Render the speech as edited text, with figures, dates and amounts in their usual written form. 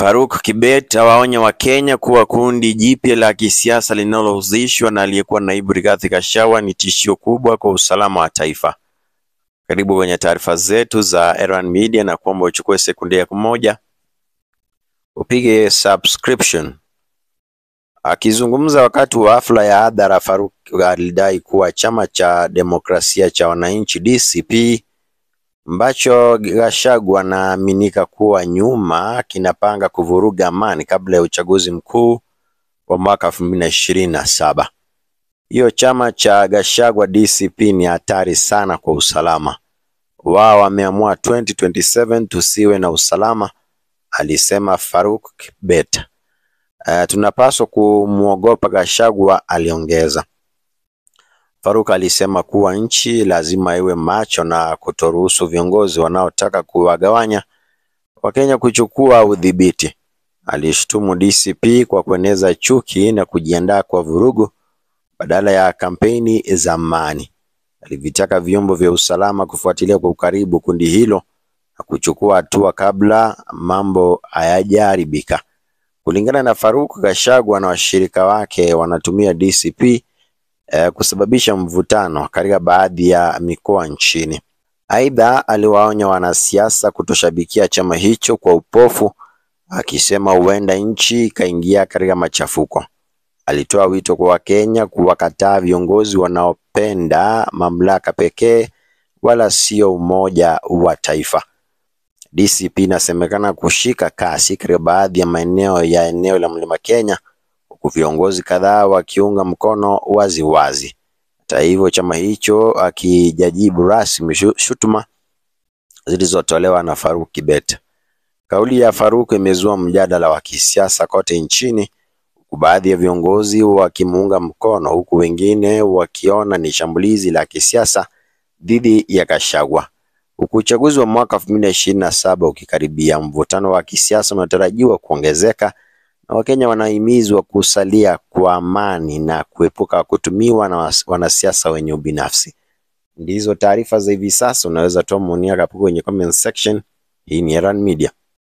Faruk Kibet awaonya Wakenya kuwa kundi jipya la kisiasa linalohusishwa na aliyekuwa naibu Rigathi Gachagua ni tishio kubwa kwa usalama wa taifa. Karibu kwenye taarifa zetu za Erwan Media na kuomba uchukue sekunde ya moja upige subscription. Akizungumza wakati wa hafla ya hadhara, Faruk alidai kuwa chama cha demokrasia cha wananchi DCP ambacho Gachagua anaaminika kuwa nyuma kinapanga kuvuruga amani kabla ya uchaguzi mkuu wa mwaka 2027. Hiyo chama cha Gachagua DCP ni hatari sana kwa usalama. Wao wameamua 2027 tusiwe na usalama, alisema Faruk Kibet. Tunapaswa kumuogopa Gachagua, aliongeza. Faruk alisema kuwa nchi lazima iwe macho na kutoruhusu viongozi wanaotaka kuwagawanya Wakenya kuchukua udhibiti. Alishtumu DCP kwa kueneza chuki na kujiandaa kwa vurugu badala ya kampeni za amani. Alivitaka vyombo vya usalama kufuatilia kwa ukaribu kundi hilo na kuchukua hatua kabla mambo hayajaharibika. Kulingana na Faruk, Gachagua na washirika wake wanatumia DCP kusababisha mvutano katika baadhi ya mikoa nchini. Aidha, aliwaonya wanasiasa kutoshabikia chama hicho kwa upofu, akisema huenda nchi ikaingia katika machafuko. Alitoa wito kwa Wakenya kuwakataa viongozi wanaopenda mamlaka pekee wala sio umoja wa taifa. DCP inasemekana kushika kasi katika baadhi ya maeneo ya eneo la Mlima Kenya, huku viongozi kadhaa wakiunga mkono waziwazi. Hata hivyo, chama hicho akijajibu rasmi shutuma zilizotolewa na Faruk Kibet. Kauli ya Faruk imezua mjadala wa kisiasa kote nchini, huku baadhi ya viongozi wakimuunga mkono huku wengine wakiona ni shambulizi la kisiasa dhidi ya Gachagua. Huku uchaguzi wa mwaka 2027 ukikaribia, mvutano wa kisiasa unatarajiwa kuongezeka na Wakenya wanahimizwa kusalia kwa amani na kuepuka kutumiwa na wanasiasa wenye ubinafsi. Ndizo taarifa za hivi sasa. Unaweza toa maoni yako hapo kwenye comment section. Hii ni Erwan Media.